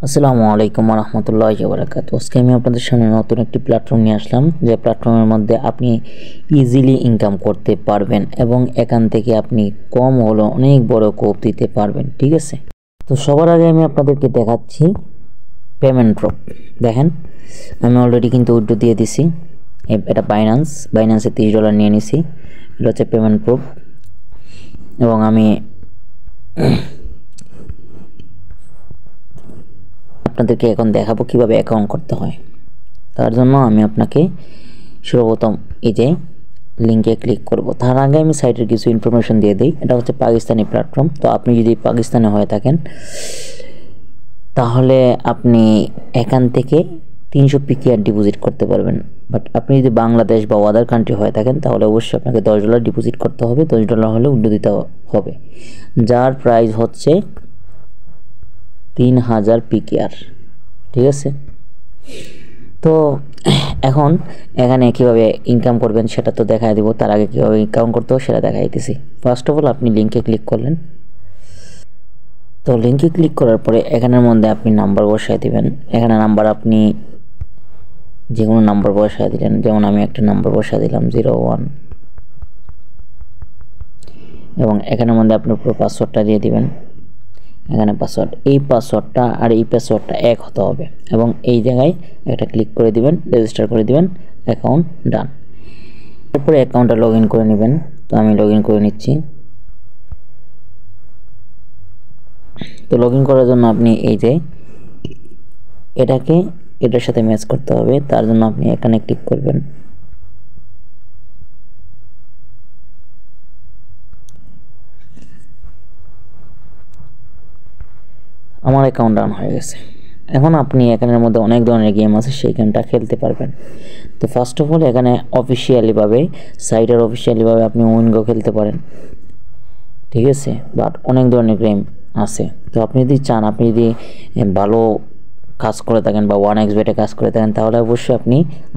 আসসালামু আলাইকুম ওয়া রাহমাতুল্লাহি ওয়া বারাকাতুহু। আজকে আমি আপনাদের সামনে নতুন একটি প্ল্যাটফর্ম নিয়ে আসলাম, যে প্ল্যাটফর্মের মধ্যে আপনি ইজিলি ইনকাম করতে পারবেন এবং এখান থেকে আপনি কম হলেও অনেক বড় কোপ দিতে পারবেন। ঠিক আছে, তো সবার আগে আমি আপনাদেরকে দেখাচ্ছি পেমেন্ট ড্রপ। দেখেন, আমি অলরেডি কিন্তু উইথড্র দিয়ে দিছি। এটা বাইন্যান্সে $30 নিয়ে নিছি। এটা হচ্ছে পেমেন্ট প্রুফ এবং আমি আপনাদেরকে এখন দেখাবো কিভাবে অ্যাকাউন্ট করতে হয়। তার জন্য আমি আপনাকে সর্বপ্রথম এই যে লিঙ্কে ক্লিক করব। তার আগে আমি সাইটের কিছু ইনফরমেশন দিয়ে দিই। এটা হচ্ছে পাকিস্তানি প্ল্যাটফর্ম। তো আপনি যদি পাকিস্তানে হয়ে থাকেন তাহলে আপনি এখান থেকে 300 PKR ডিপোজিট করতে পারবেন। বাট আপনি যদি বাংলাদেশ বা আদার কান্ট্রি হয়ে থাকেন তাহলে অবশ্যই আপনাকে $10 ডিপোজিট করতে হবে। $10 হলে উইথড্র দিতে হবে, যার প্রাইস হচ্ছে 3000 PKR। ঠিক আছে, তো এখন এখানে কীভাবে ইনকাম করবেন সেটা তো দেখাই দেবো। তার আগে কীভাবে ইনকাম করতে হবে সেটা দেখাই দিতেছি। ফার্স্ট অফ অল আপনি লিঙ্কে ক্লিক করলেন। তো লিঙ্কে ক্লিক করার পরে এখানের মধ্যে আপনি নাম্বার বসায় দিবেন। এখানে নাম্বার আপনি যে কোনো নাম্বার বসায় দিলেন, যেমন আমি একটা নাম্বার বসায় দিলাম 01 এবং এখানের মধ্যে আপনি পুরো পাসওয়ার্ডটা দিয়ে দিবেন। এখানে পাসওয়ার্ড, এই পাসওয়ার্ডটা আর এই পাসওয়ার্ডটা এক হতে হবে এবং এই জায়গায় একটা ক্লিক করে দিবেন, রেজিস্টার করে দিবেন, অ্যাকাউন্ট ডান। তারপরে অ্যাকাউন্টটা লগ ইন করে নেবেন। তো আমি লগ ইন করে নিচ্ছি। তো লগ ইন করার জন্য আপনি এই যে এটার সাথে ম্যাচ করতে হবে। তার জন্য আপনি এখানে ক্লিক করবেন। আমার অ্যাকাউন্ট ডান হয়ে গেছে। এখন আপনি এখানের মধ্যে অনেক ধরনের গেম আছে, সেই গেমটা খেলতে পারবেন। তো ফার্স্ট অফ অল এখানে অফিসিয়ালিভাবে সাইটের অফিসিয়ালিভাবে আপনি উইনগো খেলতে পারেন। ঠিক আছে, বাট অনেক ধরনের গেম আছে। তো আপনি যদি চান, আপনি যদি ভালো কাজ করে থাকেন বা 1xbet কাজ করে থাকেন তাহলে অবশ্যই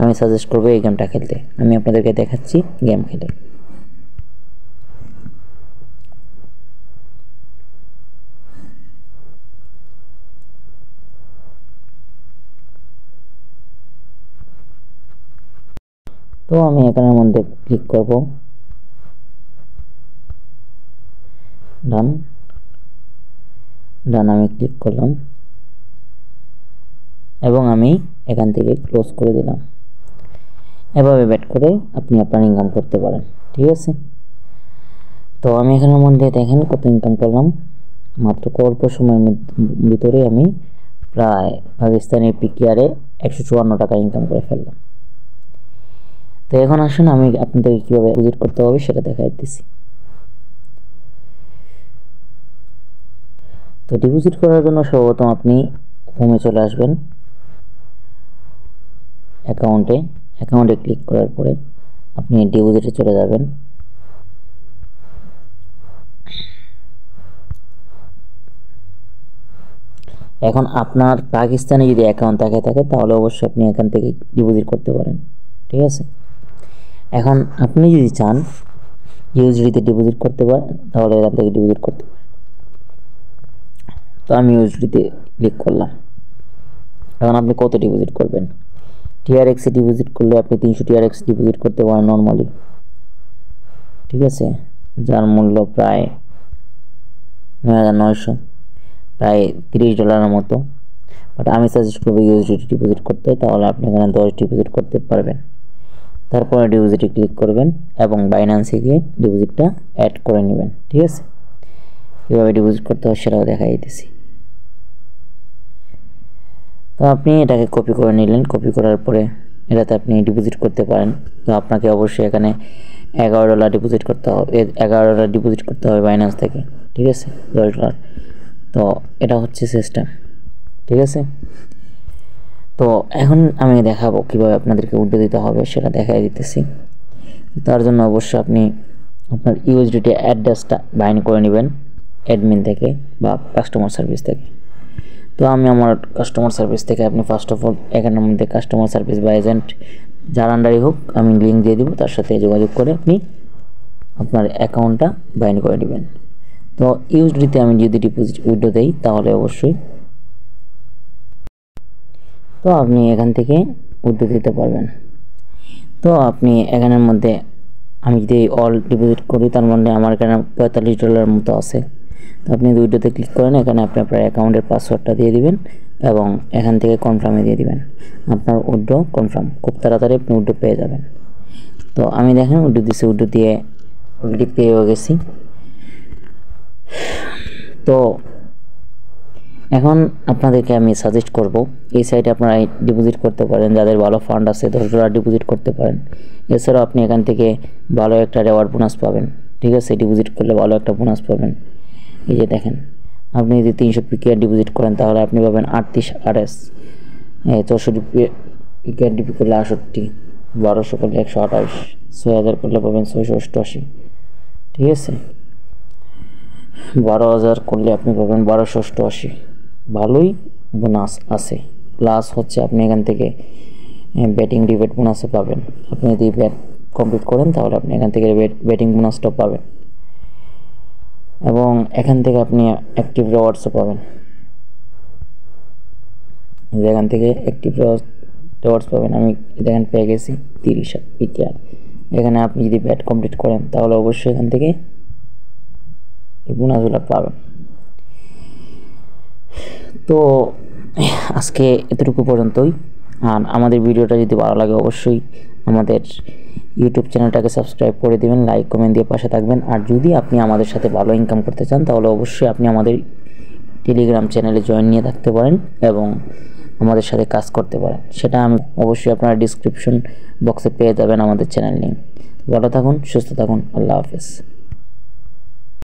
আমি সাজেস্ট করবো এই গেমটা খেলতে। আমি আপনাদেরকে দেখাচ্ছি গেম খেলে। তো আমি এখানের মধ্যে ক্লিক করব, ডান আমি ক্লিক করলাম এবং আমি এখান থেকে ক্লোজ করে দিলাম। এভাবে ব্যাট করে আপনি আপনার ইনকাম করতে পারেন। ঠিক আছে, তো আমি এখানের মধ্যে দেখেন কত ইনকাম করলাম। মাত্র অল্প সময়ের ভিতরে আমি প্রায় পাকিস্তানি PKR-এ 154 টাকা ইনকাম করে ফেললাম। তো এখন আসুন আমি আপনাদেরকে কীভাবে ডিপোজিট করতে হবে সেটা দেখাই দিচ্ছি। তো ডিপোজিট করার জন্য সর্বপ্রথম আপনি হোমে চলে আসবেন। অ্যাকাউন্টে ক্লিক করার পরে আপনি ডিপোজিটে চলে যাবেন। এখন আপনার পাকিস্তানে যদি অ্যাকাউন্ট থাকে তাহলে অবশ্যই আপনি এখান থেকে ডিপোজিট করতে পারেন। ঠিক আছে, এখন আপনি যদি চান USDতে ডিপোজিট করতে পারেন তাহলে এখান থেকে ডিপোজিট করতে পারেন। তো আমি USDতে ক্লিক করলাম। এখন আপনি কত ডিপোজিট করবেন? TRX-এ ডিপোজিট করলে আপনি 300 TRX ডিপোজিট করতে পারেন নর্মালি। ঠিক আছে, যার মূল্য প্রায় 9900, প্রায় $30 মতো। বাট আমি সাজেস্ট করবো USDতে ডিপোজিট করতে, তাহলে আপনি এখানে 10 ডিপোজিট করতে পারবেন। তারপরে ডিপোজিটে ক্লিক করবেন এবং বাইন্যান্সে গিয়ে ডিপোজিটটা অ্যাড করে নেবেন। ঠিক আছে, কীভাবে ডিপোজিট করতে হয় সেটাও দেখাই দিতেছি। তো আপনি এটাকে কপি করে নিলেন। কপি করার পরে এটাতে আপনি ডিপোজিট করতে পারেন। তো আপনাকে অবশ্যই এখানে $11 ডিপোজিট করতে হবে। $11 ডিপোজিট করতে হবে বাইন্যান্স থেকে। ঠিক আছে, $10। তো এটা হচ্ছে সিস্টেম। ঠিক আছে, তো এখন আমি দেখাবো কীভাবে আপনাদেরকে উইথড্র দিতে হবে সেটা দেখাই দিতেছি। তার জন্য অবশ্যই আপনি আপনার USDT অ্যাড্রেসটা বাইন্ড করে নেবেন অ্যাডমিন থেকে বা কাস্টমার সার্ভিস থেকে। তো আমি আমার কাস্টমার সার্ভিস থেকে, আপনি ফার্স্ট অফ অল এখানের মধ্যে কাস্টমার সার্ভিস বা এজেন্ট যার আন্ডারই হোক আমি লিঙ্ক দিয়ে দিব, তার সাথে যোগাযোগ করে আপনি আপনার অ্যাকাউন্টটা বাইন্ড করে নেবেন। তো USDতে আমি যদি ডিপোজিট উইথড্র দেই তাহলে অবশ্যই তো আপনি এখান থেকে উইথড্র দিতে পারবেন। তো আপনি এখানের মধ্যে আমি যদি অল ডিপোজিট করি তার মানে আমার এখানে $45 মতো আছে। তো আপনি উইথড্রোতে ক্লিক করেন, এখানে আপনি আপনার অ্যাকাউন্টের পাসওয়ার্ডটা দিয়ে দিবেন এবং এখান থেকে কনফার্মে দিয়ে দিবেন। আপনার উইথড্র কনফার্ম, খুব তাড়াতাড়ি আপনি উইথড্র পেয়ে যাবেন। তো আমি দেখেন উইথড্র দিচ্ছি, উইথড্র দিয়ে অলরেডি পেয়েও গেছি। তো এখন আপনাদেরকে আমি সাজেস্ট করব এই সাইটে আপনারা ডিপোজিট করতে পারেন, যাদের ভালো ফান্ড আছে $10 ডিপোজিট করতে পারেন। এছাড়াও আপনি এখান থেকে ভালো একটা রেওয়ার্ড বোনাস পাবেন, ঠিক আছে? ডিপোজিট করলে ভালো একটা বোনাস পাবেন। এই যে দেখেন, আপনি যদি 300 পিকেআর ডিপোজিট করেন তাহলে আপনি পাবেন 38 RS, 64 পিকেআর ডিপি করলে 68, 1200 করলে 128, 6000 করলে পাবেন 688, ঠিক আছে? 12,000 করলে আপনি পাবেন 1288। ভালোই বোনাস আছে। প্লাস হচ্ছে আপনি এখান থেকে ব্যাটিং রিবেট বোনাসও পাবেন। আপনি যদি ব্যাট কমপ্লিট করেন তাহলে আপনি এখান থেকে ব্যাটিং বোনাসটাও পাবেন এবং এখান থেকে আপনি অ্যাক্টিভ রিওয়ার্ডসও পাবেন। এখান থেকে অ্যাক্টিভ রিওয়ার্ডস পাবেন। আমি দেখেন পেয়ে গেছি 30 পিকেআর। এখানে আপনি যদি ব্যাট কমপ্লিট করেন তাহলে অবশ্যই এখান থেকে এই বোনাসগুলো পাবেন। তো আজকে এতটুকু পর্যন্তই। আর আমাদের ভিডিওটা যদি ভালো লাগে অবশ্যই আমাদের ইউটিউব চ্যানেলটাকে সাবস্ক্রাইব করে দিবেন, লাইক কমেন্ট দিয়ে পাশে থাকবেন। আর যদি আপনি আমাদের সাথে ভালো ইনকাম করতে চান তাহলে অবশ্যই আপনি আমাদের টেলিগ্রাম চ্যানেলে জয়েন নিয়ে থাকতে পারেন এবং আমাদের সাথে কাজ করতে পারেন। সেটা আমি অবশ্যই আপনারা ডিসক্রিপশন বক্সে পেয়ে যাবেন আমাদের চ্যানেল লিঙ্ক। ভালো থাকুন, সুস্থ থাকুন, আল্লাহ হাফেজ।